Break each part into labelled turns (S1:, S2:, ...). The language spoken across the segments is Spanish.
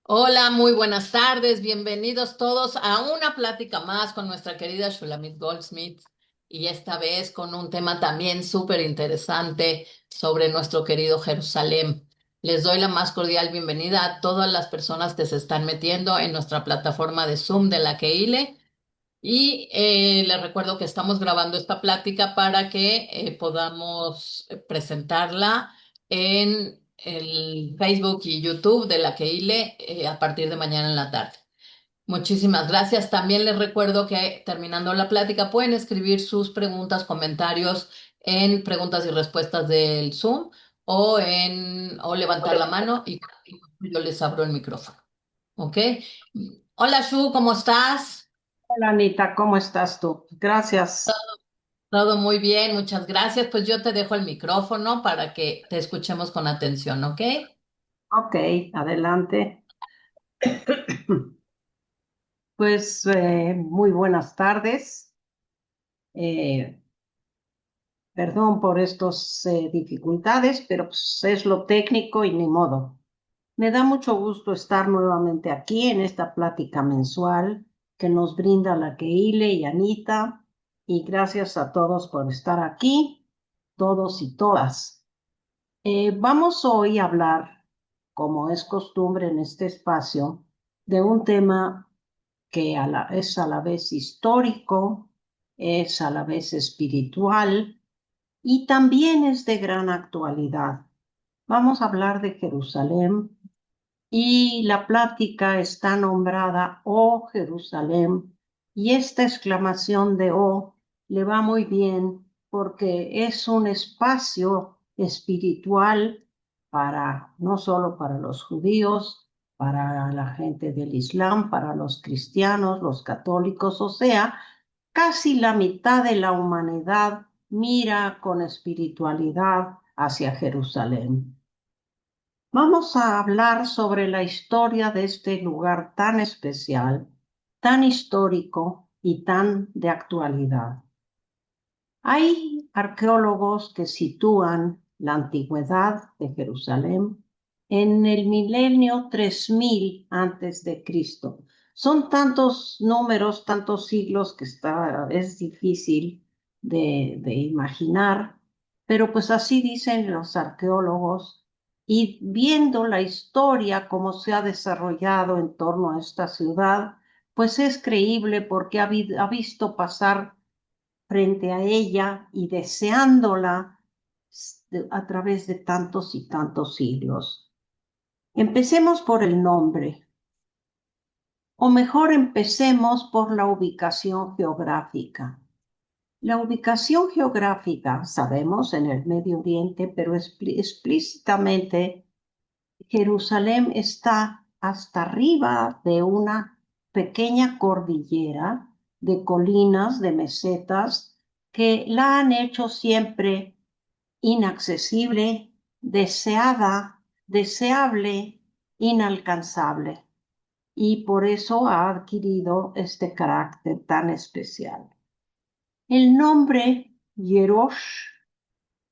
S1: Hola, muy buenas tardes, bienvenidos todos a una plática más con nuestra querida Shulamit Goldsmith y esta vez con un tema también súper interesante sobre nuestro querido Jerusalén. Les doy la más cordial bienvenida a todas las personas que se están metiendo en nuestra plataforma de Zoom de la Keile y les recuerdo que estamos grabando esta plática para que podamos presentarla en el Facebook y YouTube de la Keile a partir de mañana en la tarde. Muchísimas gracias. También les recuerdo que terminando la plática pueden escribir sus preguntas, comentarios en preguntas y respuestas del Zoom o levantar la mano y yo les abro el micrófono. ¿Ok? Hola, Shu, ¿cómo estás?
S2: Hola Anita, ¿cómo estás tú? Gracias.
S1: Todo muy bien, muchas gracias. Pues yo te dejo el micrófono para que te escuchemos con atención, ¿ok?
S2: Ok, adelante. Pues muy buenas tardes. Eh, Perdón por estas dificultades, pero pues, es lo técnico y ni modo. Me da mucho gusto estar nuevamente aquí en esta plática mensual que nos brinda la Keile y Anita. Y gracias a todos por estar aquí, todos y todas. Vamos hoy a hablar, como es costumbre en este espacio, de un tema que es a la vez histórico, es a la vez espiritual y también es de gran actualidad. Vamos a hablar de Jerusalén y la plática está nombrada Oh Jerusalén, y esta exclamación de Oh le va muy bien porque es un espacio espiritual para no solo para los judíos, para la gente del Islam, para los cristianos, los católicos, o sea, casi la mitad de la humanidad mira con espiritualidad hacia Jerusalén. Vamos a hablar sobre la historia de este lugar tan especial, tan histórico y tan de actualidad. Hay arqueólogos que sitúan la antigüedad de Jerusalén en el milenio 3000 antes de Cristo. Son tantos números, tantos siglos que es difícil de imaginar, pero pues así dicen los arqueólogos y viendo la historia, cómo se ha desarrollado en torno a esta ciudad, pues es creíble porque ha visto pasar frente a ella y deseándola a través de tantos y tantos siglos. Empecemos por el nombre, o mejor empecemos por la ubicación geográfica. La ubicación geográfica, sabemos, en el Medio Oriente, pero explícitamente Jerusalén está hasta arriba de una pequeña cordillera de colinas, de mesetas, que la han hecho siempre inaccesible, deseada, deseable, inalcanzable. Y por eso ha adquirido este carácter tan especial. El nombre Yerosh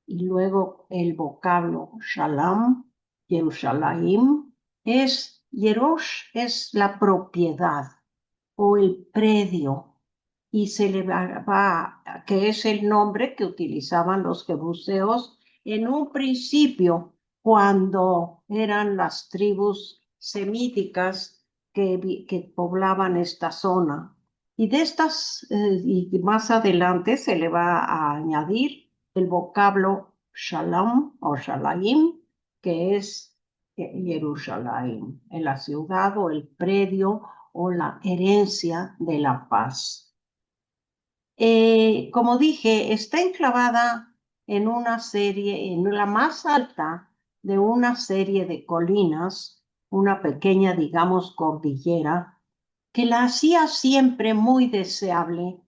S2: y luego el vocablo Shalom, Jerusalem, Yerosh es la propiedad o el predio, y se le que es el nombre que utilizaban los jebuseos en un principio, cuando eran las tribus semíticas que poblaban esta zona. Y de estas, y más adelante se le va a añadir el vocablo Shalom o Shalaim, que es Jerusalén, en la ciudad o el predio o la herencia de la paz. Como dije, está enclavada en una serie, en la más alta de una serie de colinas, una pequeña, digamos, cordillera, que la hacía siempre muy deseable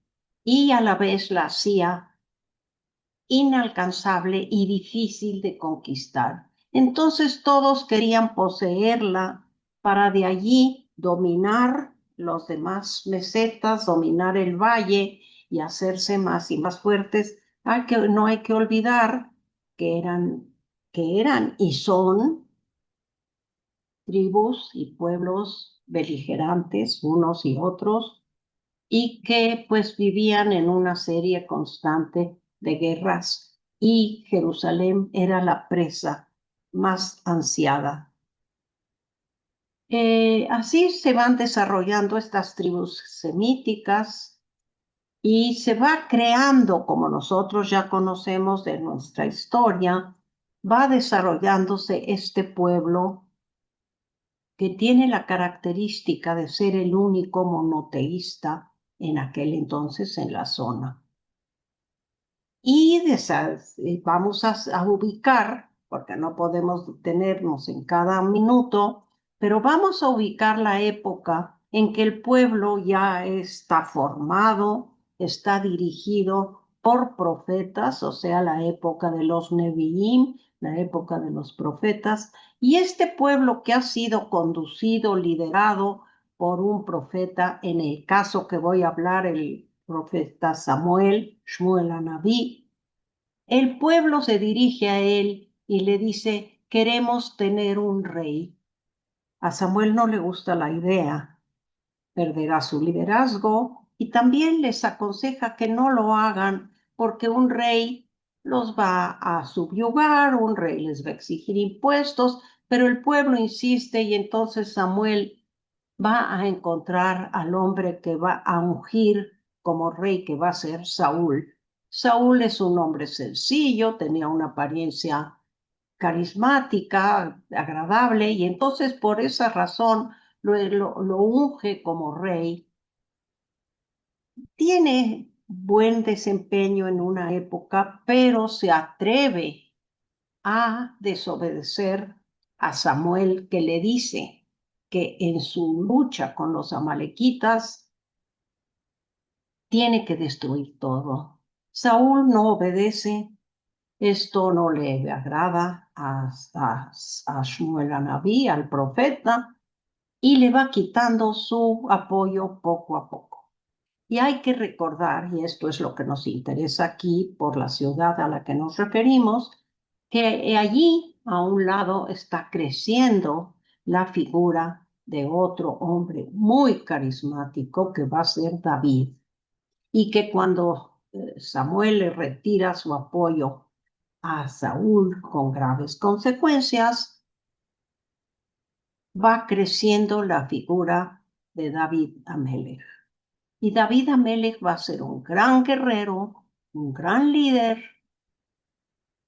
S2: y a la vez la hacía inalcanzable y difícil de conquistar. Entonces todos querían poseerla para de allí dominar los demás mesetas, dominar el valle y hacerse más y más fuertes. No hay que olvidar que eran y son tribus y pueblos beligerantes unos y otros, y que pues vivían en una serie constante de guerras, y Jerusalén era la presa más ansiada. Así se van desarrollando estas tribus semíticas y se va creando, como nosotros ya conocemos de nuestra historia, va desarrollándose este pueblo que tiene la característica de ser el único monoteísta en aquel entonces en la zona. Y vamos a ubicar, porque no podemos detenernos en cada minuto, pero vamos a ubicar la época en que el pueblo ya está formado, está dirigido por profetas, o sea, la época de los Neviim, la época de los profetas, y este pueblo que ha sido conducido, liderado por un profeta, en el caso que voy a hablar, el profeta Samuel, Shmuel Anabí, el pueblo se dirige a él y le dice, queremos tener un rey. A Samuel no le gusta la idea, perderá su liderazgo y también les aconseja que no lo hagan porque un rey los va a subyugar, un rey les va a exigir impuestos, pero el pueblo insiste y entonces Samuel va a encontrar al hombre que va a ungir como rey, que va a ser Saúl. Saúl es un hombre sencillo, tenía una apariencia carismática, agradable, y entonces por esa razón lo unge como rey. Tiene buen desempeño en una época, pero se atreve a desobedecer a Samuel, que le dice que en su lucha con los amalequitas tiene que destruir todo. Saúl no obedece, esto no le agrada a Shmuel Anabí, al profeta, y le va quitando su apoyo poco a poco. Y hay que recordar, y esto es lo que nos interesa aquí por la ciudad a la que nos referimos, que allí a un lado está creciendo la figura de otro hombre muy carismático que va a ser David, y que cuando Samuel le retira su apoyo a Saúl con graves consecuencias, va creciendo la figura de David Amelech. Y David Amelech va a ser un gran guerrero, un gran líder,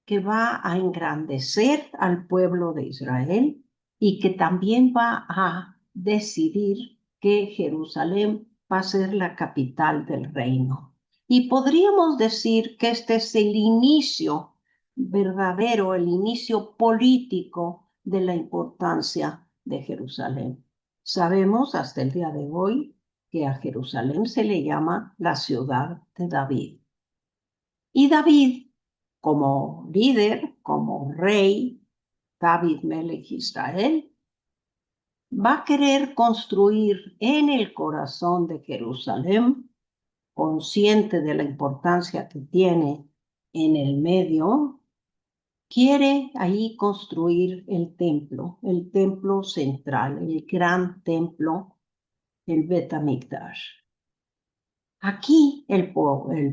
S2: que va a engrandecer al pueblo de Israel y que también va a decidir que Jerusalén va a ser la capital del reino. Y podríamos decir que este es el inicio verdadero, el inicio político de la importancia de Jerusalén. Sabemos hasta el día de hoy que a Jerusalén se le llama la ciudad de David. Y David, como líder, como rey, David Melech Israel, va a querer construir en el corazón de Jerusalén, consciente de la importancia que tiene en el medio, quiere ahí construir el templo central, el gran templo, el Bet HaMikdash. Aquí el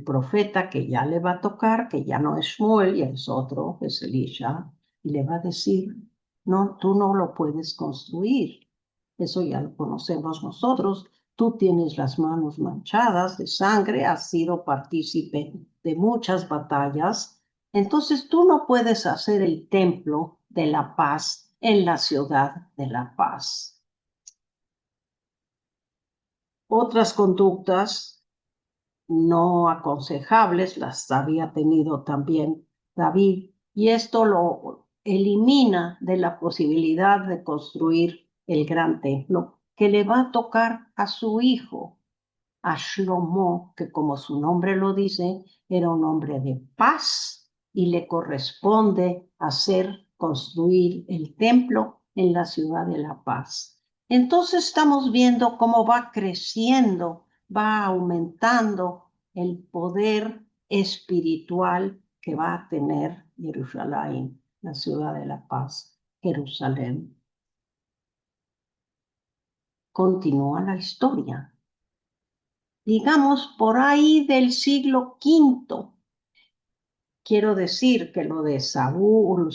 S2: profeta que ya le va a tocar, que ya no es Shmuel, ya es otro, es Elisha, y le va a decir, no, tú no lo puedes construir. Eso ya lo conocemos nosotros. Tú tienes las manos manchadas de sangre, has sido partícipe de muchas batallas. Entonces tú no puedes hacer el templo de la paz en la ciudad de la paz. Otras conductas no aconsejables las había tenido también David, y esto lo elimina de la posibilidad de construir el gran templo que le va a tocar a su hijo, a Shlomo, que como su nombre lo dice, era un hombre de paz y le corresponde hacer construir el templo en la ciudad de la paz. Entonces estamos viendo cómo va creciendo, va aumentando el poder espiritual que va a tener Jerusalén, la ciudad de la paz, Jerusalén. continúa la historia. Digamos, por ahí del siglo V. Quiero decir que lo de Saúl,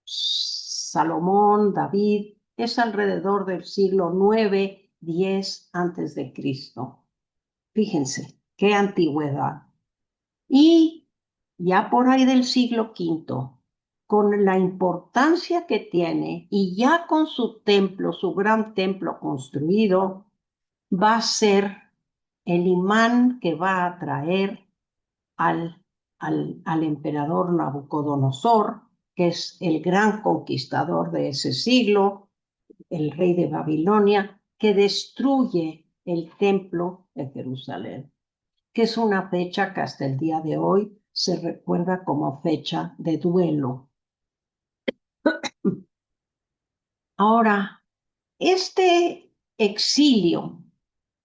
S2: Salomón, David, es alrededor del siglo 9, 10 antes de Cristo. Fíjense, qué antigüedad. Y ya por ahí del siglo V, con la importancia que tiene y ya con su templo, su gran templo construido, va a ser el imán que va a atraer al emperador Nabucodonosor, que es el gran conquistador de ese siglo, el rey de Babilonia, que destruye el templo de Jerusalén, que es una fecha que hasta el día de hoy se recuerda como fecha de duelo. Ahora, este exilio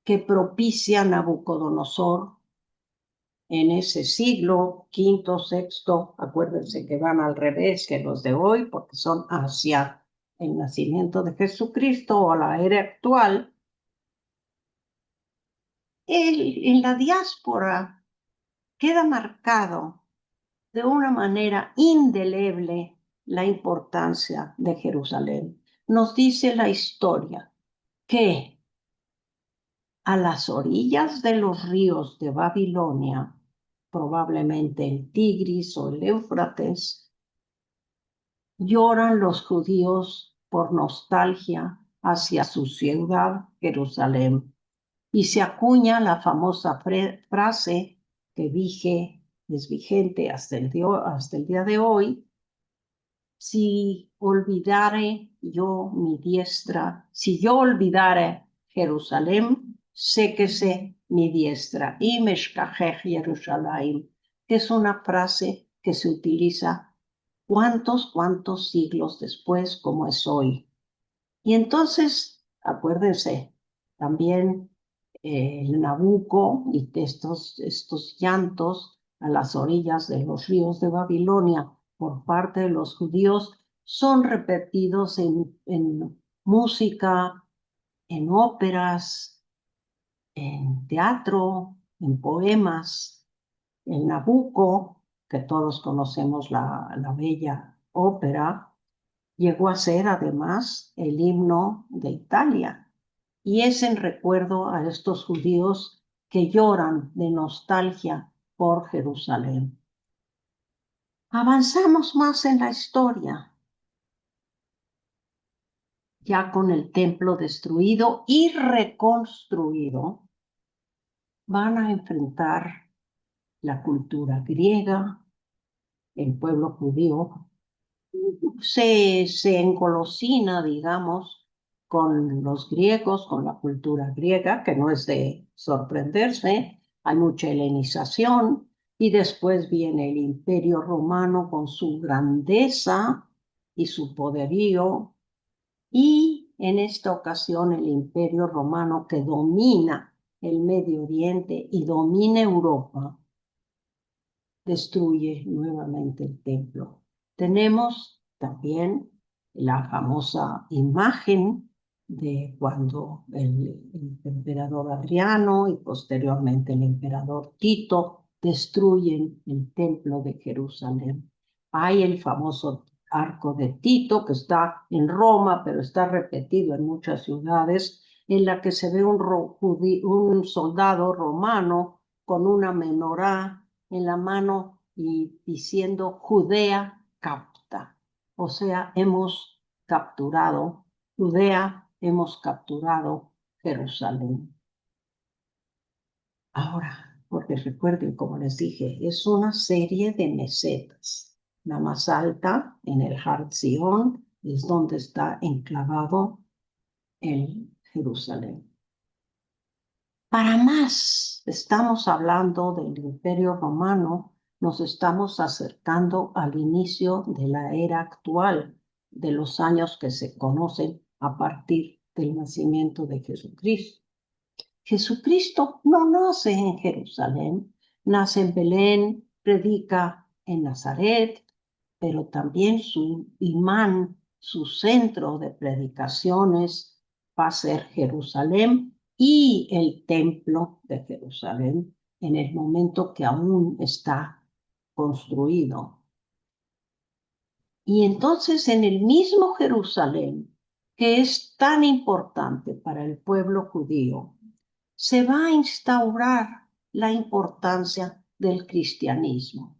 S2: que propicia Nabucodonosor en ese siglo quinto, sexto, acuérdense que van al revés que los de hoy, porque son hacia el nacimiento de Jesucristo o la era actual, en la diáspora queda marcado de una manera indeleble la importancia de Jerusalén. Nos dice la historia que a las orillas de los ríos de Babilonia, probablemente el Tigris o el Éufrates, lloran los judíos por nostalgia hacia su ciudad, Jerusalén, y se acuña la famosa frase que es vigente hasta el día de hoy: si olvidare yo mi diestra, si yo olvidare Jerusalén, séquese mi diestra, y meshkachech Jerusalén, que es una frase que se utiliza cuántos siglos después, como es hoy. Y entonces, acuérdense, también el Nabucco y estos llantos a las orillas de los ríos de Babilonia por parte de los judíos son repetidos en música, en óperas, en teatro, en poemas. El Nabucco, que todos conocemos la bella ópera, llegó a ser además el himno de Italia y es en recuerdo a estos judíos que lloran de nostalgia por Jerusalén. Avanzamos más en la historia, ya con el templo destruido y reconstruido, van a enfrentar la cultura griega, el pueblo judío se engolosina, digamos, con los griegos, con la cultura griega, que no es de sorprenderse, hay mucha helenización, y después viene el Imperio Romano con su grandeza y su poderío, y en esta ocasión el Imperio Romano que domina el Medio Oriente y domina Europa, destruye nuevamente el templo. Tenemos también la famosa imagen de cuando el emperador Adriano y posteriormente el emperador Tito destruyen el templo de Jerusalén. Hay el famoso arco de Tito que está en Roma, pero está repetido en muchas ciudades, en la que se ve un soldado romano con una menorá en la mano y diciendo Judea capta. O sea, hemos capturado Judea, hemos capturado Jerusalén. Ahora, porque recuerden, como les dije, es una serie de mesetas. La más alta, en el Har Zion, es donde está enclavado el Jerusalén. Para más, estamos hablando del Imperio Romano, nos estamos acercando al inicio de la era actual, de los años que se conocen a partir del nacimiento de Jesucristo. Jesucristo no nace en Jerusalén, nace en Belén, predica en Nazaret, pero también su imán, su centro de predicaciones va a ser Jerusalén y el templo de Jerusalén en el momento que aún está construido. Y entonces en el mismo Jerusalén, que es tan importante para el pueblo judío, se va a instaurar la importancia del cristianismo.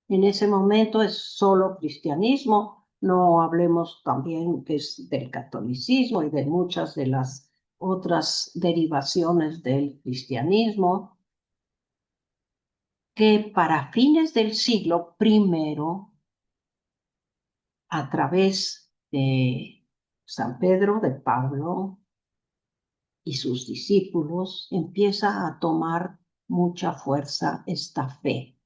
S2: En ese momento es solo cristianismo, no hablemos también que es del catolicismo y de muchas de las otras derivaciones del cristianismo, que para fines del siglo primero, a través de San Pedro de Pablo y sus discípulos, empieza a tomar mucha fuerza esta fe.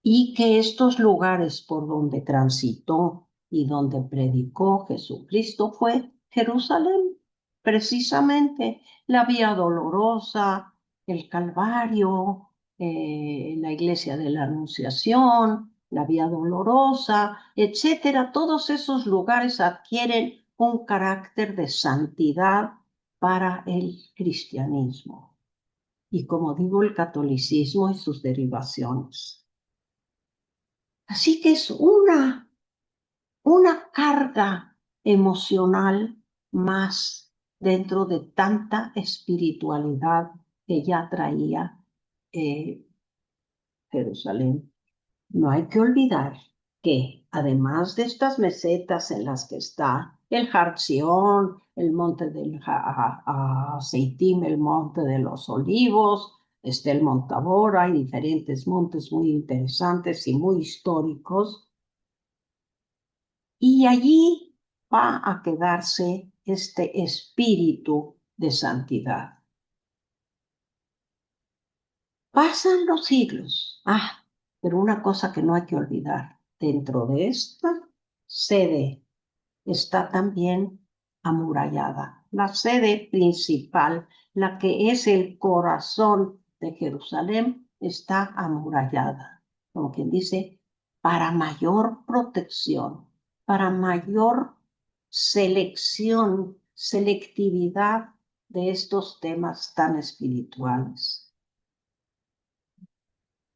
S2: Y que estos lugares por donde transitó y donde predicó Jesucristo fue Jerusalén, precisamente la Vía Dolorosa, el Calvario, la Iglesia de la Anunciación, la Vía Dolorosa, etcétera. Todos esos lugares adquieren un carácter de santidad para el cristianismo y, como digo, el catolicismo y sus derivaciones. Así que es una carga emocional más dentro de tanta espiritualidad que ya traía Jerusalén. No hay que olvidar que además de estas mesetas en las que está el Har Zion, el monte del Seitim, el monte de los olivos, está el Monte Tabor, hay diferentes montes muy interesantes y muy históricos. Y allí va a quedarse este espíritu de santidad. Pasan los siglos. Pero una cosa que no hay que olvidar, dentro de esta sede está también amurallada. La sede principal, la que es el corazón de Jerusalén, está amurallada. Como quien dice, para mayor protección, para mayor selectividad de estos temas tan espirituales.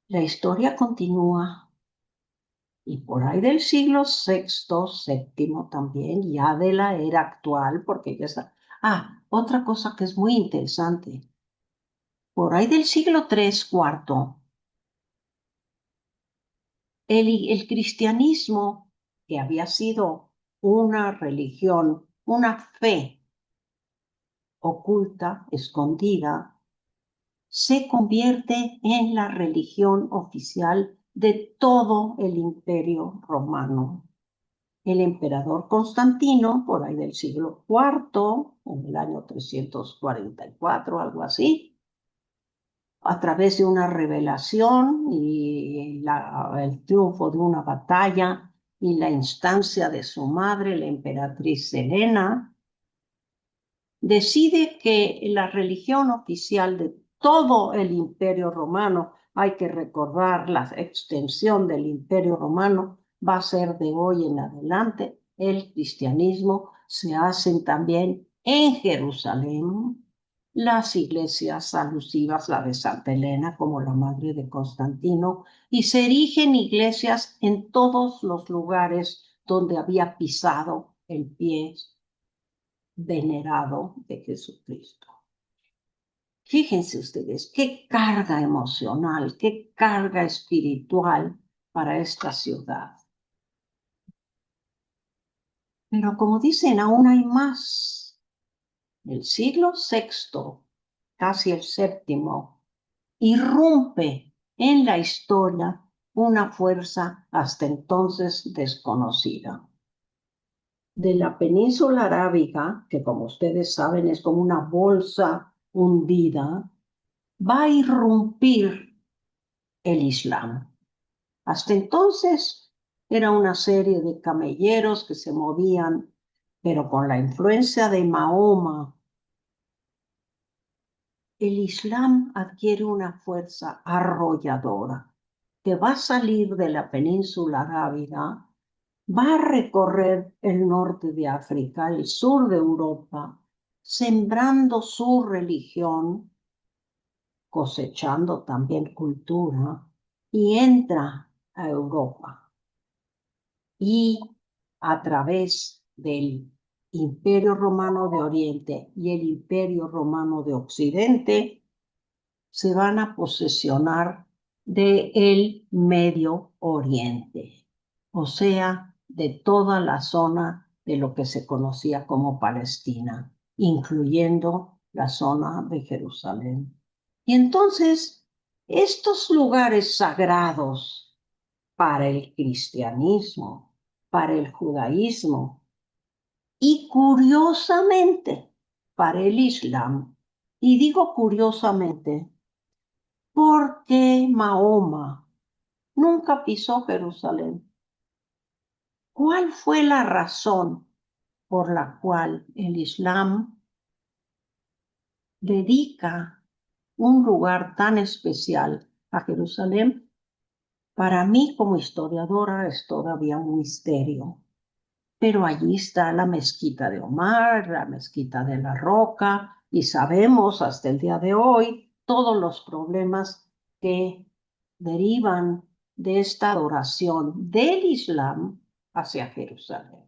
S2: La historia continúa y por ahí del siglo sexto, séptimo también, ya de la era actual, porque ya está. Otra cosa que es muy interesante. Por ahí del siglo tres, cuarto, el cristianismo, que había sido una religión, una fe oculta, escondida, se convierte en la religión oficial de todo el Imperio Romano. El emperador Constantino, por ahí del siglo IV, en el año 344, algo así, a través de una revelación y el triunfo de una batalla y la instancia de su madre, la emperatriz Helena, decide que la religión oficial de todo el Imperio Romano, hay que recordar la extensión del Imperio Romano, va a ser de hoy en adelante el cristianismo. Se hacen también en Jerusalén las iglesias alusivas, la de Santa Elena como la madre de Constantino, y se erigen iglesias en todos los lugares donde había pisado el pie venerado de Jesucristo. Fíjense ustedes, qué carga emocional, qué carga espiritual para esta ciudad. Pero como dicen, aún hay más. El siglo sexto, casi el séptimo, irrumpe en la historia una fuerza hasta entonces desconocida. De la península arábiga, que como ustedes saben es como una bolsa hundida, va a irrumpir el Islam. Hasta entonces era una serie de camelleros que se movían, pero con la influencia de Mahoma, el Islam adquiere una fuerza arrolladora que va a salir de la península arábiga, va a recorrer el norte de África, el sur de Europa, sembrando su religión, cosechando también cultura, y entra a Europa. Y a través del Imperio Romano de Oriente y el Imperio Romano de Occidente, se van a posesionar del Medio Oriente, o sea, de toda la zona de lo que se conocía como Palestina, incluyendo la zona de Jerusalén. Y entonces, estos lugares sagrados para el cristianismo, para el judaísmo y curiosamente para el islam, y digo curiosamente porque Mahoma nunca pisó Jerusalén. ¿Cuál fue la razón por la cual el Islam dedica un lugar tan especial a Jerusalén? Para mí, como historiadora, es todavía un misterio. Pero allí está la mezquita de Omar, la mezquita de la Roca, y sabemos hasta el día de hoy todos los problemas que derivan de esta adoración del Islam hacia Jerusalén.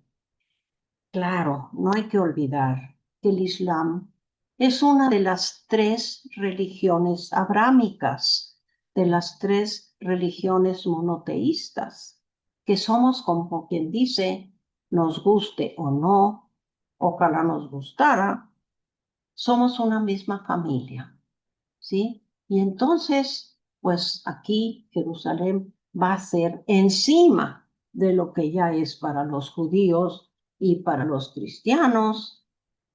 S2: Claro, no hay que olvidar que el Islam es una de las tres religiones abrámicas, de las tres religiones monoteístas, que somos, como quien dice, nos guste o no, ojalá nos gustara, somos una misma familia, ¿sí? Y entonces, pues aquí Jerusalén va a ser encima de lo que ya es para los judíos y para los cristianos,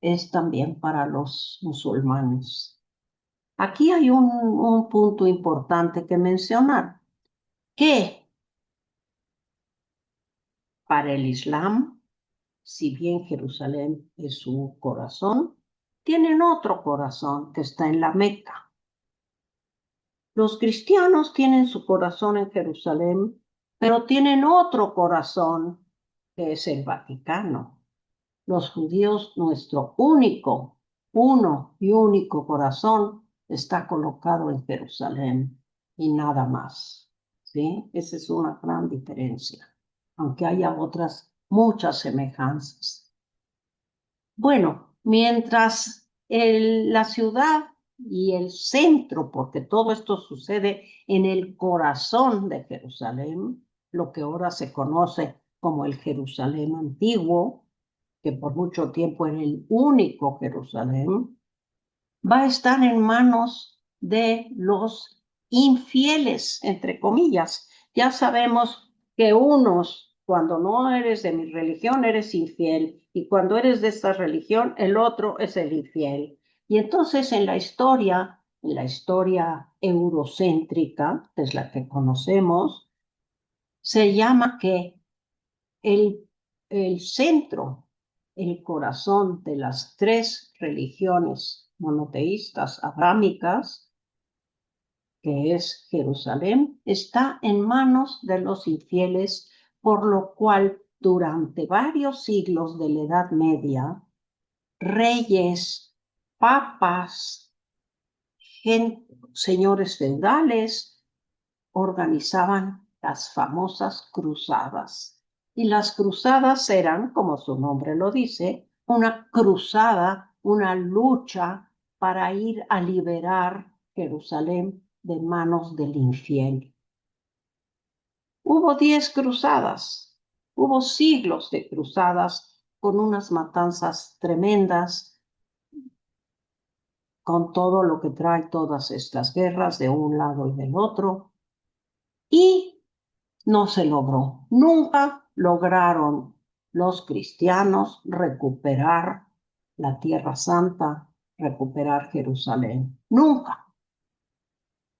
S2: es también para los musulmanes. Aquí hay un punto importante que mencionar, que para el Islam, si bien Jerusalén es su corazón, tienen otro corazón que está en la Meca. Los cristianos tienen su corazón en Jerusalén, pero tienen otro corazón que es el Vaticano. Los judíos, nuestro uno y único corazón está colocado en Jerusalén y nada más. ¿Sí? Esa es una gran diferencia, aunque haya otras muchas semejanzas. Bueno, mientras la ciudad y el centro, porque todo esto sucede en el corazón de Jerusalén, lo que ahora se conoce como el Jerusalén antiguo, que por mucho tiempo era el único Jerusalén, va a estar en manos de los infieles, entre comillas. Ya sabemos que unos, cuando no eres de mi religión, eres infiel, y cuando eres de esta religión, el otro es el infiel. Y entonces en la historia eurocéntrica, que es la que conocemos, se llama que el, el centro, el corazón de las tres religiones monoteístas abrámicas, que es Jerusalén, está en manos de los infieles, por lo cual durante varios siglos de la Edad Media, reyes, papas, señores feudales organizaban las famosas cruzadas. Y las cruzadas eran, como su nombre lo dice, una cruzada, una lucha para ir a liberar Jerusalén de manos del infiel. Hubo 10 cruzadas, hubo siglos de cruzadas con unas matanzas tremendas, con todo lo que trae todas estas guerras de un lado y del otro, y no se logró. Nunca lograron los cristianos recuperar la Tierra Santa, recuperar Jerusalén. Nunca.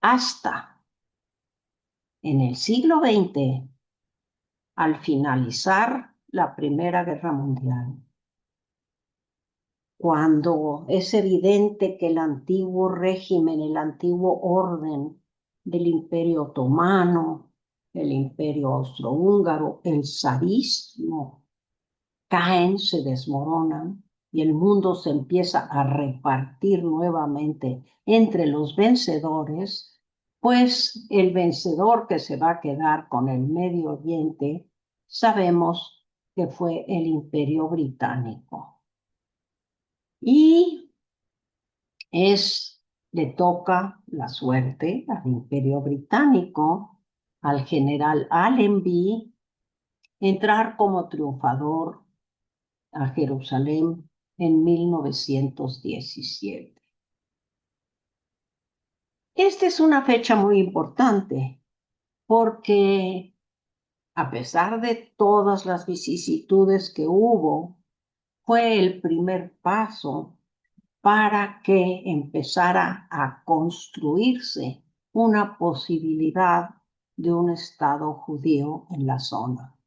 S2: Hasta en el siglo XX, al finalizar la Primera Guerra Mundial, cuando es evidente que el antiguo régimen, el antiguo orden del Imperio Otomano, el Imperio Austrohúngaro, el zarismo, caen, se desmoronan, y el mundo se empieza a repartir nuevamente entre los vencedores, pues el vencedor que se va a quedar con el Medio Oriente, sabemos que fue el Imperio Británico. Y le toca la suerte al Imperio Británico, al general Allenby, entrar como triunfador a Jerusalén en 1917. Esta es una fecha muy importante porque a pesar de todas las vicisitudes que hubo, fue el primer paso para que empezara a construirse una posibilidad de un Estado judío en la zona.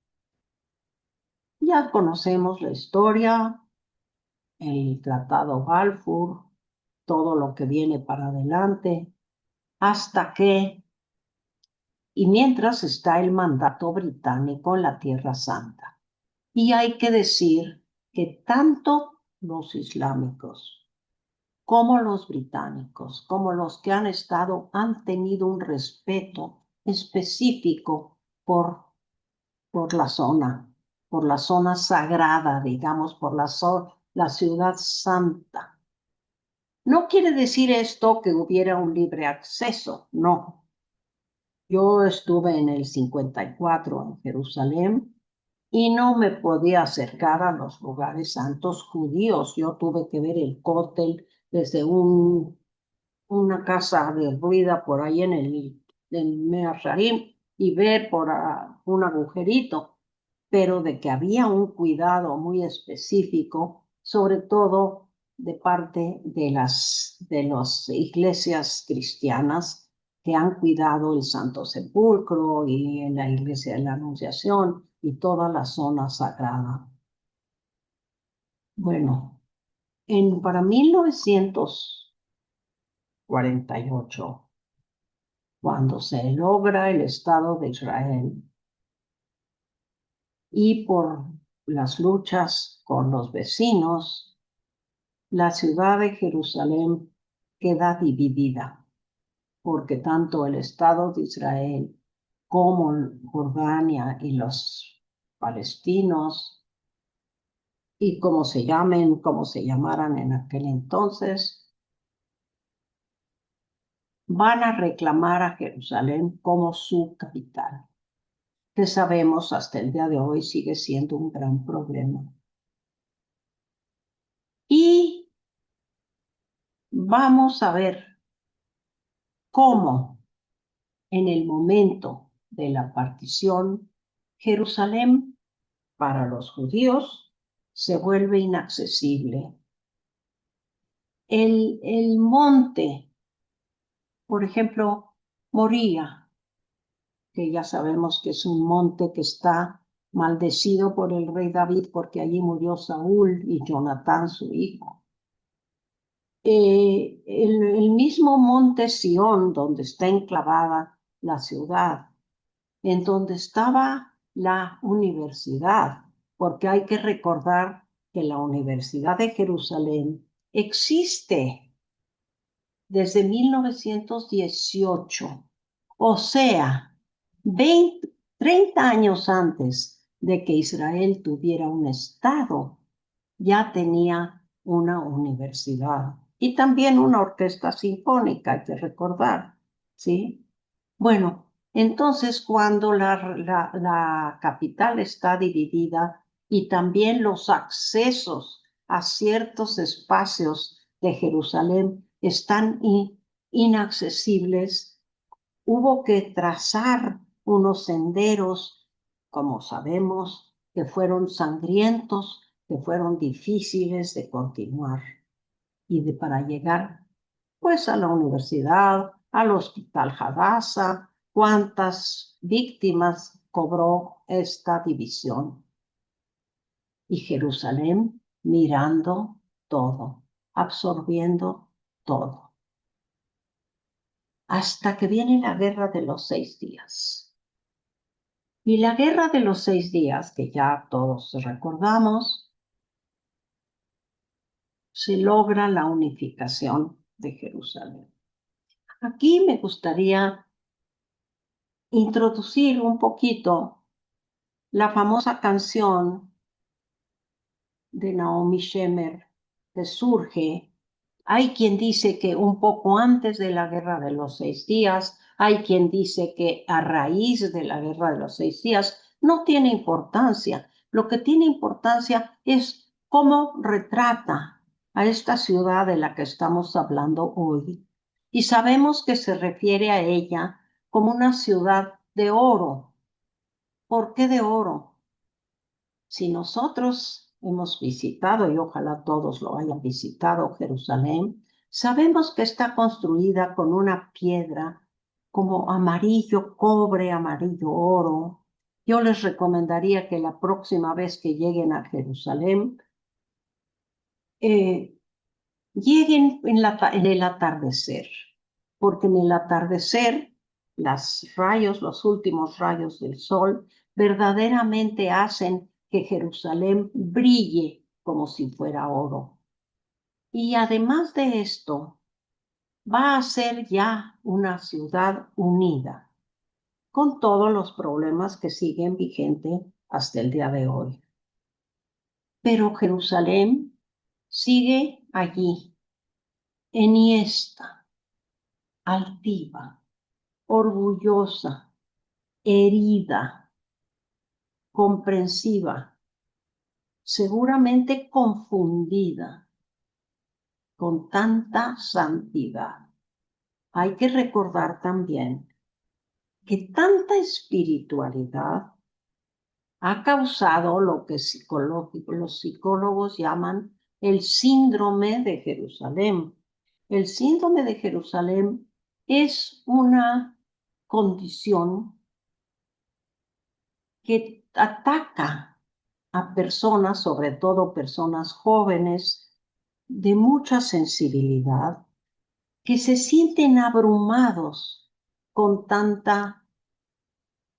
S2: Ya conocemos la historia, el Tratado Balfour, todo lo que viene para adelante, hasta que, y mientras está el mandato británico en la Tierra Santa. Y hay que decir que tanto los islámicos como los británicos, como los que han tenido un respeto específico por la zona sagrada, digamos, la ciudad santa. No quiere decir esto que hubiera un libre acceso, no. Yo estuve en el 54 en Jerusalén y no me podía acercar a los lugares santos judíos. Yo tuve que ver el cótel desde una casa derruida por ahí en Mea Sharim y ver por un agujerito, pero de que había un cuidado muy específico, sobre todo de parte de las iglesias cristianas que han cuidado el Santo Sepulcro y en la iglesia de la Anunciación y toda la zona sagrada. Bueno, para 1948, cuando se logra el Estado de Israel y por las luchas con los vecinos, la ciudad de Jerusalén queda dividida, porque tanto el Estado de Israel como Jordania y los palestinos, y como se llamaran en aquel entonces, van a reclamar a Jerusalén como su capital, que sabemos hasta el día de hoy sigue siendo un gran problema. Y vamos a ver cómo en el momento de la partición, Jerusalén para los judíos se vuelve inaccesible. El monte, por ejemplo, Moría, que ya sabemos que es un monte que está maldecido por el rey David porque allí murió Saúl y Jonatán, su hijo. El mismo monte Sión, donde está enclavada la ciudad, en donde estaba la universidad, porque hay que recordar que la Universidad de Jerusalén existe desde 1918, o sea, 30 años antes de que Israel tuviera un Estado, ya tenía una universidad y también una orquesta sinfónica, hay que recordar, ¿sí? Bueno, entonces cuando la capital está dividida y también los accesos a ciertos espacios de Jerusalén están inaccesibles, hubo que trazar unos senderos, como sabemos, que fueron sangrientos, que fueron difíciles de continuar para llegar pues a la universidad, al hospital Hadassah, cuántas víctimas cobró esta división. Y Jerusalén mirando todo, absorbiendo todo. Hasta que viene la guerra de los 6 días. Y la guerra de los 6 días, que ya todos recordamos, se logra la unificación de Jerusalén. Aquí me gustaría introducir un poquito la famosa canción de Naomi Shemer que surge. Hay quien dice que un poco antes de la Guerra de los 6 días, hay quien dice que a raíz de la Guerra de los 6 días, no tiene importancia. Lo que tiene importancia es cómo retrata a esta ciudad de la que estamos hablando hoy. Y sabemos que se refiere a ella como una ciudad de oro. ¿Por qué de oro? Si nosotros hemos visitado, y ojalá todos lo hayan visitado, Jerusalén, sabemos que está construida con una piedra como amarillo cobre, amarillo oro. Yo les recomendaría que la próxima vez que lleguen a Jerusalén, eh, lleguen en el atardecer, porque en el atardecer los últimos rayos del sol, verdaderamente hacen que Jerusalén brille como si fuera oro. Y además de esto, va a ser ya una ciudad unida, con todos los problemas que siguen vigentes hasta el día de hoy. Pero Jerusalén sigue allí, enhiesta, altiva, orgullosa, herida, comprensiva, seguramente confundida con tanta santidad. Hay que recordar también que tanta espiritualidad ha causado lo que los psicólogos llaman el síndrome de Jerusalén. El síndrome de Jerusalén es una condición que ataca a personas, sobre todo personas jóvenes, de mucha sensibilidad, que se sienten abrumados con tanta,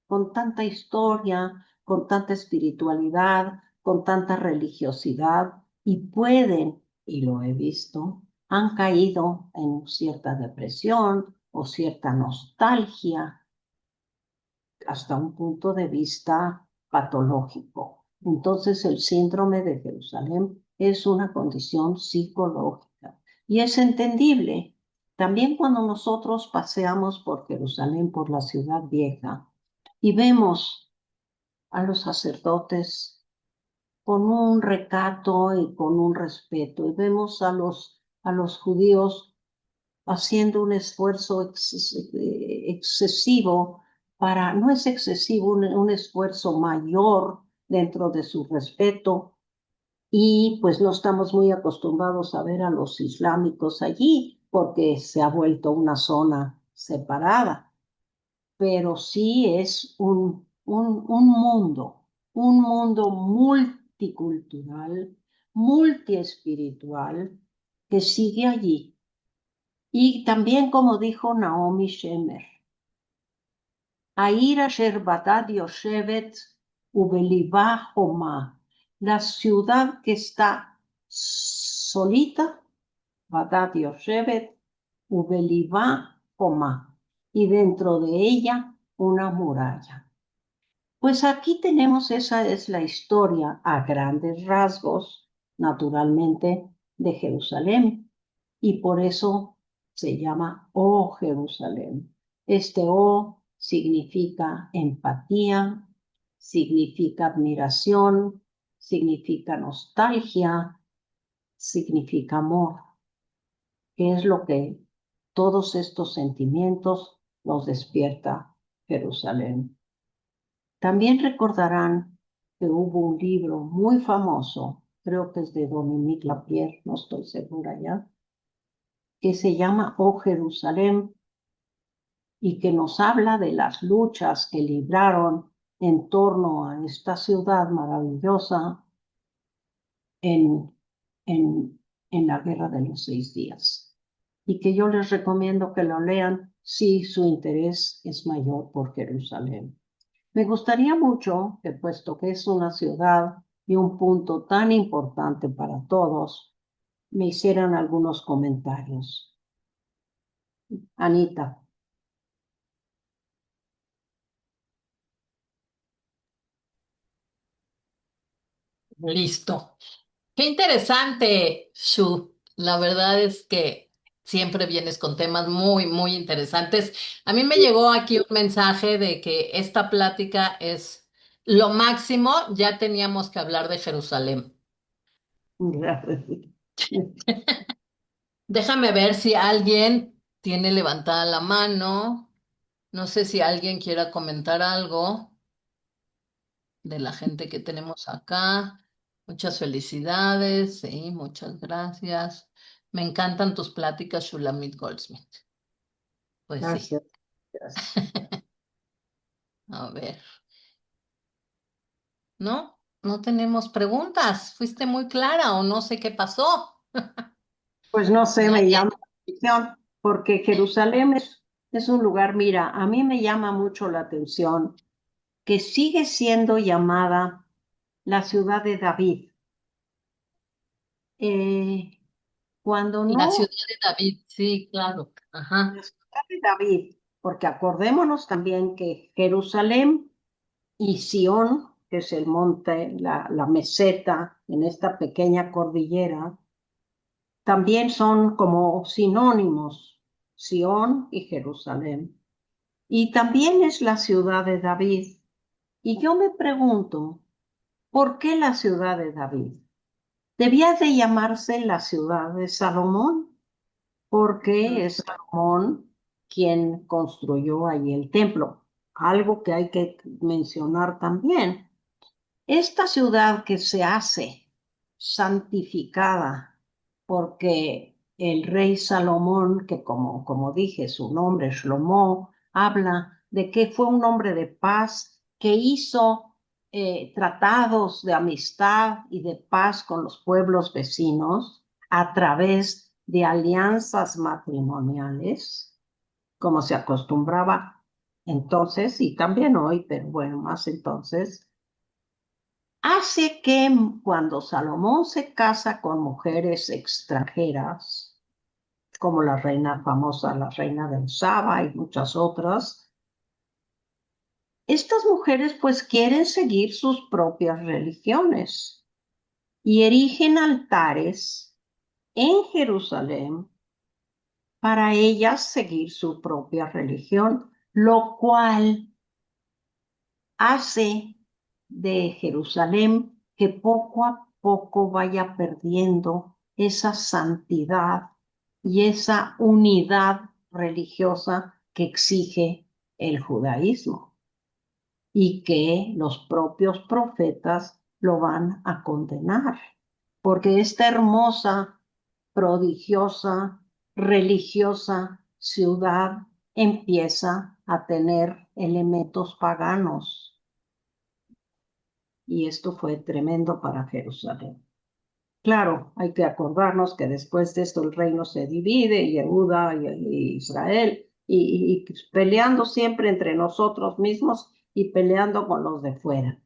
S2: con tanta historia, con tanta espiritualidad, con tanta religiosidad, y pueden, y lo he visto, han caído en cierta depresión o cierta nostalgia hasta un punto de vista patológico. Entonces, el síndrome de Jerusalén es una condición psicológica y es entendible. También cuando nosotros paseamos por Jerusalén, por la ciudad vieja, y vemos a los sacerdotes con un recato y con un respeto, y vemos a los judíos haciendo un esfuerzo excesivo no es excesivo, un esfuerzo mayor dentro de su respeto, y pues no estamos muy acostumbrados a ver a los islámicos allí porque se ha vuelto una zona separada, pero sí es un mundo multicultural, multiespiritual, que sigue allí. Y también, como dijo Naomi Shemer, Air asher badad yoshevet ubeliba homa, la ciudad que está solita, badad yoshevet ubeliba homa, y dentro de ella una muralla. Pues aquí tenemos, esa es la historia a grandes rasgos, naturalmente, de Jerusalén. Y por eso se llama Oh Jerusalén. Este Oh significa empatía, significa admiración, significa nostalgia, significa amor, que es lo que todos estos sentimientos nos despierta Jerusalén. También recordarán que hubo un libro muy famoso, creo que es de Dominique Lapierre, no estoy segura ya, que se llama Oh Jerusalén, y que nos habla de las luchas que libraron en torno a esta ciudad maravillosa en, en la Guerra de los 6 días. Y que yo les recomiendo que lo lean si su interés es mayor por Jerusalén. Me gustaría mucho que, puesto que es una ciudad y un punto tan importante para todos, me hicieran algunos comentarios. Anita.
S1: Listo. Qué interesante, Shu. La verdad es que siempre vienes con temas muy, muy interesantes. A mí me llegó aquí un mensaje de que esta plática es lo máximo, ya teníamos que hablar de Jerusalén. Déjame ver si alguien tiene levantada la mano. No sé si alguien quiera comentar algo de la gente que tenemos acá. Muchas felicidades, sí, muchas gracias. Me encantan tus pláticas, Shulamit Goldsmith. Pues sí,
S2: Gracias, gracias.
S1: a ver. ¿No? No tenemos preguntas. Fuiste muy clara o no sé qué pasó.
S2: Pues no sé,
S1: Ya
S2: me llama
S1: que
S2: la atención, porque Jerusalén es un lugar, mira, a mí me llama mucho la atención que sigue siendo llamada la ciudad de David. Eh, cuando
S1: la ciudad
S2: no,
S1: de David, sí, claro. Ajá.
S2: la ciudad de David, porque acordémonos también que Jerusalén y Sión, que es el monte, la meseta en esta pequeña cordillera, también son como sinónimos, Sión y Jerusalén. Y también es la ciudad de David. Y yo me pregunto, ¿por qué la ciudad de David? Debía de llamarse la ciudad de Salomón, porque es Salomón quien construyó allí el templo. Algo que hay que mencionar también. Esta ciudad que se hace santificada porque el rey Salomón, que como dije, su nombre Shlomo, habla de que fue un hombre de paz, que hizo tratados de amistad y de paz con los pueblos vecinos a través de alianzas matrimoniales, como se acostumbraba entonces y también hoy, pero bueno, más entonces hace que cuando Salomón se casa con mujeres extranjeras, como la reina famosa, la reina del Saba y muchas otras, estas mujeres pues quieren seguir sus propias religiones y erigen altares en Jerusalén para ellas seguir su propia religión, lo cual hace de Jerusalén que poco a poco vaya perdiendo esa santidad y esa unidad religiosa que exige el judaísmo y que los propios profetas lo van a condenar, porque esta hermosa, prodigiosa, religiosa ciudad empieza a tener elementos paganos y esto fue tremendo para Jerusalén. Claro, hay que acordarnos que después de esto el reino se divide, Yehuda y Israel, y peleando siempre entre nosotros mismos y peleando con los de fuera.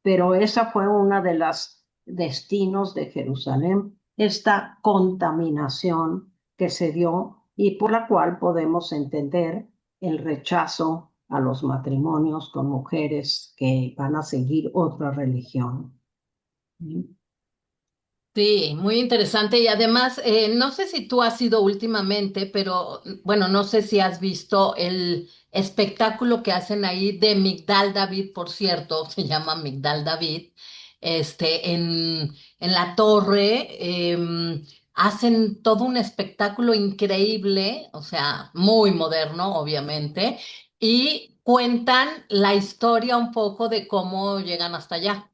S2: Pero esa fue una de las destinos de Jerusalén, esta contaminación que se dio y por la cual podemos entender el rechazo a los matrimonios con mujeres que van a seguir otra religión.
S1: Sí, muy interesante y además, no sé si tú has ido últimamente, pero bueno, no sé si has visto el espectáculo que hacen ahí de Migdal David, por cierto, se llama Migdal David, en la torre, hacen todo un espectáculo increíble, o sea, muy moderno, obviamente, y cuentan la historia un poco de cómo llegan hasta allá.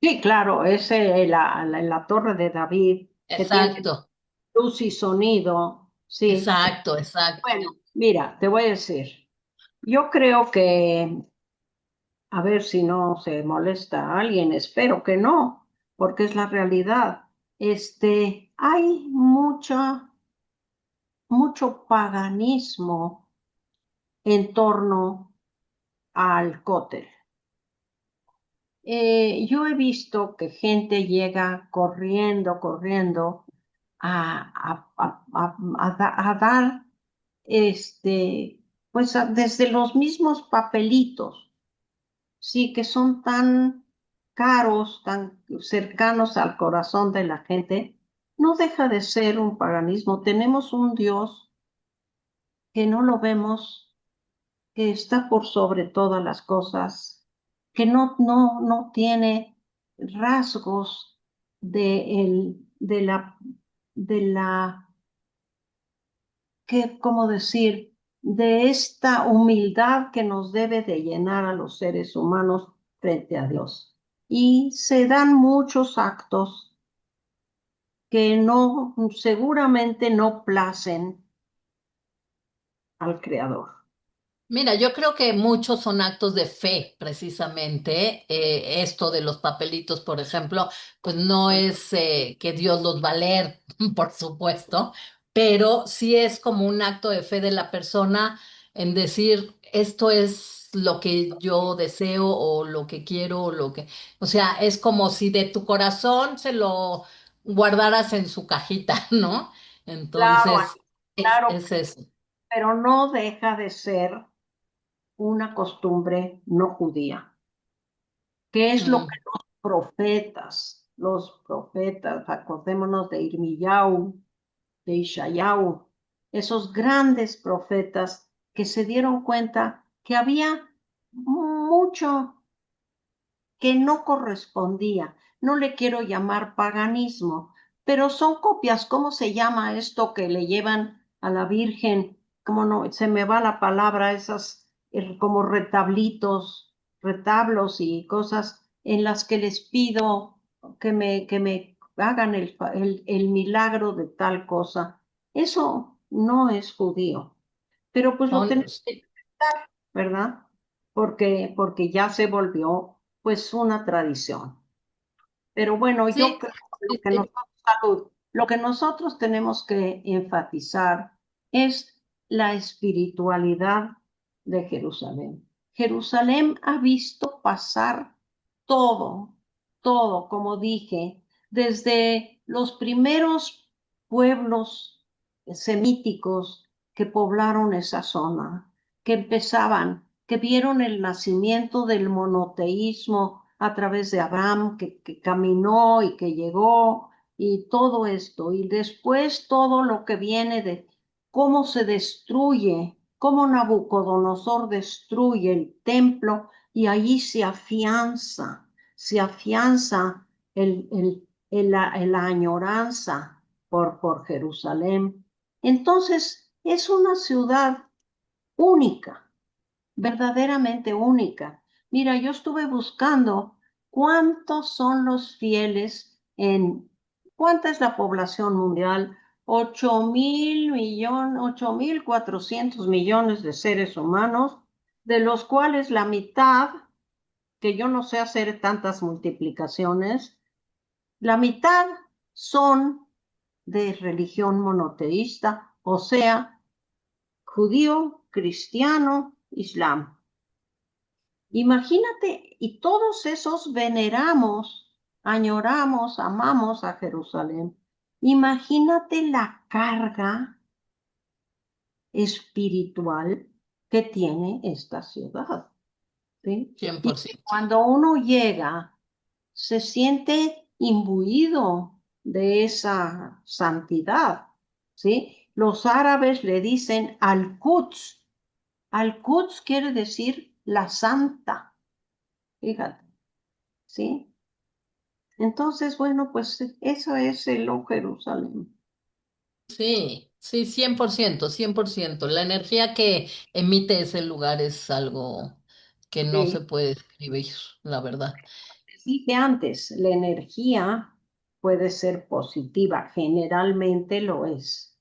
S2: Sí, claro, es la torre de David que tiene
S1: Exacto,
S2: luz y sonido. Sí,
S1: exacto, exacto.
S2: bueno, mira, te voy a decir, yo creo que, a ver si no se molesta a alguien, espero que no, porque es la realidad. Hay mucho paganismo en torno al cótel. Yo he visto que gente llega corriendo, corriendo a dar, este, pues desde los mismos papelitos, sí, que son tan caros, tan cercanos al corazón de la gente, no deja de ser un paganismo. Tenemos un Dios que no lo vemos, que está por sobre todas las cosas, que no tiene rasgos de la, ¿cómo decir? De esta humildad que nos debe de llenar a los seres humanos frente a Dios. Y se dan muchos actos que no, seguramente no placen al Creador.
S1: Mira, yo creo que muchos son actos de fe, precisamente. Esto de los papelitos, por ejemplo, pues no es que Dios los va a leer, por supuesto, pero sí es como un acto de fe de la persona en decir, esto es lo que yo deseo o lo que quiero o lo que... O sea, es como si de tu corazón se lo guardaras en su cajita, ¿no?
S2: Claro,
S1: Entonces,
S2: claro,
S1: es eso.
S2: pero no deja de ser una costumbre no judía, que es lo que
S1: Mm.
S2: los profetas, acordémonos de Irmiyahu, de Ishayahu, esos grandes profetas que se dieron cuenta que había mucho que no correspondía. No le quiero llamar paganismo, pero son copias. ¿Cómo se llama esto que le llevan a la Virgen? ¿Cómo no? Se me va la palabra, esas como retablos y cosas en las que les pido que me hagan el milagro de tal cosa. Eso no es judío, pero pues lo tenemos,
S1: Sí,
S2: ¿verdad? Porque ya se volvió pues una tradición. Pero bueno, yo
S1: sí,
S2: creo que
S1: sí, sí.
S2: lo que nosotros tenemos que enfatizar es la espiritualidad de Jerusalén. Jerusalén ha visto pasar todo, todo, como dije, desde los primeros pueblos semíticos que poblaron esa zona, que vieron el nacimiento del monoteísmo a través de Abraham, que caminó y que llegó, y todo esto, y después todo lo que viene de cómo se destruye, cómo Nabucodonosor destruye el templo, y allí se afianza la añoranza por Jerusalén. Entonces, es una ciudad única, verdaderamente única. Mira, yo estuve buscando cuántos son los fieles cuánta es la población mundial. 8.000 millones, 8.400 millones de seres humanos, de los cuales la mitad, que yo no sé hacer tantas multiplicaciones, la mitad son de religión monoteísta, o sea, judío, cristiano, islam. Imagínate, y todos esos veneramos, añoramos, amamos a Jerusalén. Imagínate la carga espiritual que tiene esta ciudad, ¿sí? Y
S1: 100%.
S2: cuando uno llega, se siente imbuido de esa santidad, ¿sí? Los árabes le dicen Al-Quds. Al-Quds quiere decir la santa, fíjate, ¿sí? Entonces, bueno, pues eso es el Oh Jerusalén.
S1: Sí, sí, 100%, 100%. La energía que emite ese lugar es algo que no se
S2: Sí.
S1: puede describir, la verdad.
S2: Dije antes, la energía puede ser positiva, generalmente lo es,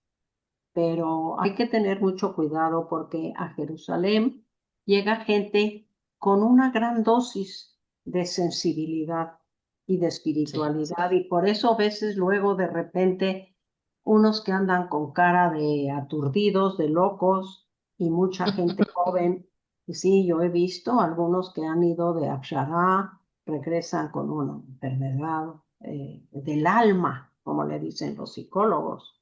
S2: pero hay que tener mucho cuidado porque a Jerusalén llega gente con una gran dosis de sensibilidad y de
S1: Sí.
S2: espiritualidad, y por eso a veces luego de repente unos que andan con cara de aturdidos, de locos, y mucha gente joven. Y sí, yo he visto algunos que han ido de Akshara, regresan con una enfermedad del alma, como le dicen los psicólogos.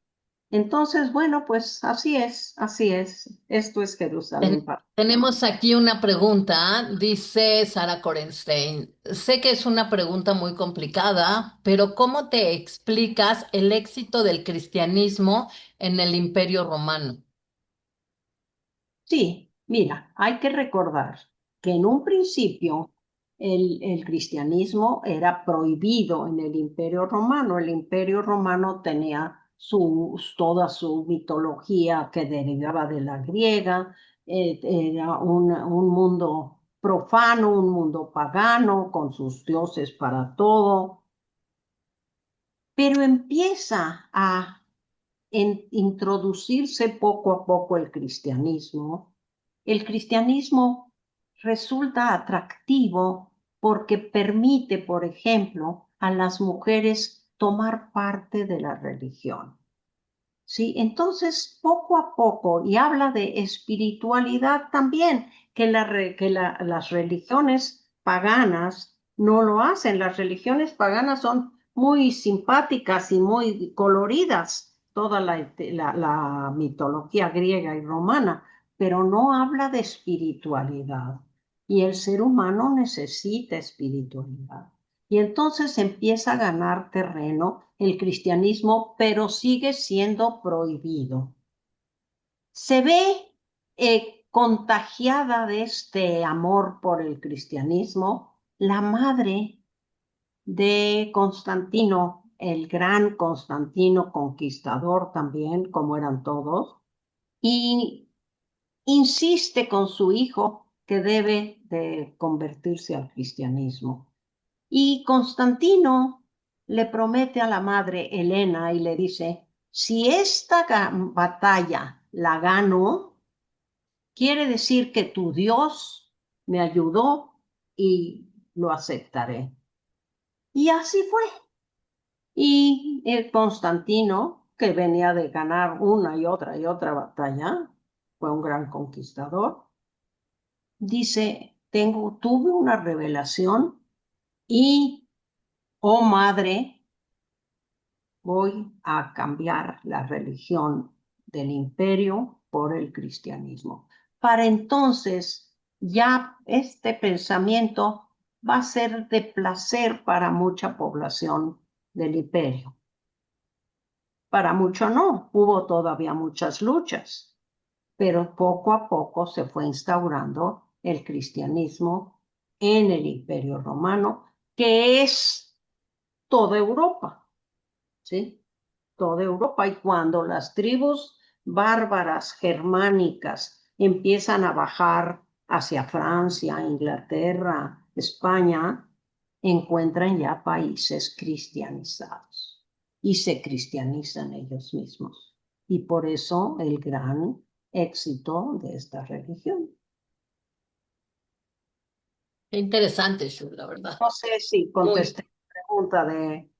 S2: Entonces, bueno, pues así es, así es. Esto es Jerusalén para
S1: Tenemos aquí una pregunta, dice Sara Korenstein. Sé que es una pregunta muy complicada, pero ¿cómo te explicas el éxito del cristianismo en el Imperio Romano?
S2: Sí, mira, hay que recordar que en un principio el cristianismo era prohibido en el Imperio Romano. El Imperio Romano tenía toda su mitología que derivaba de la griega, era un mundo profano, un mundo pagano, con sus dioses para todo, pero empieza a introducirse poco a poco el cristianismo resulta atractivo porque permite, por ejemplo, a las mujeres tomar parte de la religión. ¿Sí? Entonces, poco a poco, y habla de espiritualidad también, que las religiones paganas no lo hacen. Las religiones paganas son muy simpáticas y muy coloridas, toda la mitología griega y romana, pero no habla de espiritualidad. Y el ser humano necesita espiritualidad. Y entonces empieza a ganar terreno el cristianismo, pero sigue siendo prohibido. Se ve contagiada de este amor por el cristianismo la madre de Constantino, el gran Constantino conquistador también, como eran todos, y insiste con su hijo que debe de convertirse al cristianismo. Y Constantino le promete a la madre Helena y le dice, si esta batalla la gano, quiere decir que tu Dios me ayudó y lo aceptaré. Y así fue. Y el Constantino, que venía de ganar una y otra batalla, fue un gran conquistador, dice, tuve una revelación y, oh madre, voy a cambiar la religión del imperio por el cristianismo. Para entonces, ya este pensamiento va a ser de placer para mucha población del imperio. Para mucho no, hubo todavía muchas luchas, pero poco a poco se fue instaurando el cristianismo en el imperio romano, que es toda Europa, ¿sí? Toda Europa. Y cuando las tribus bárbaras germánicas empiezan a bajar hacia Francia, Inglaterra, España, encuentran ya países cristianizados y se cristianizan ellos mismos. Y por eso el gran éxito de esta religión.
S1: Qué interesante, Shu, la verdad.
S2: No sé si
S1: Muy.
S2: contesté la pregunta de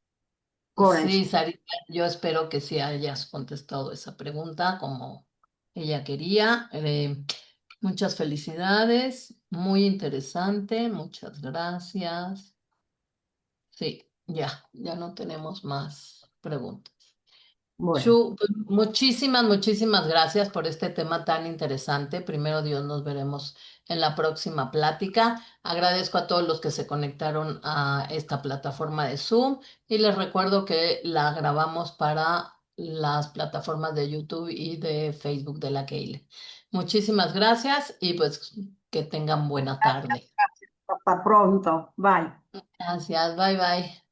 S2: Corens.
S1: Sí, Sarita, yo espero que sí hayas contestado esa pregunta como ella quería. Muchas felicidades, muy interesante, muchas gracias. Sí, ya no tenemos más preguntas.
S2: Bueno,
S1: Shu, pues, muchísimas, muchísimas gracias por este tema tan interesante. Primero Dios, nos veremos en la próxima plática. Agradezco a todos los que se conectaron a esta plataforma de Zoom y les recuerdo que la grabamos para las plataformas de YouTube y de Facebook de la Keile. Muchísimas gracias y pues que tengan buena tarde.
S2: hasta pronto. Bye.
S1: Gracias, bye bye.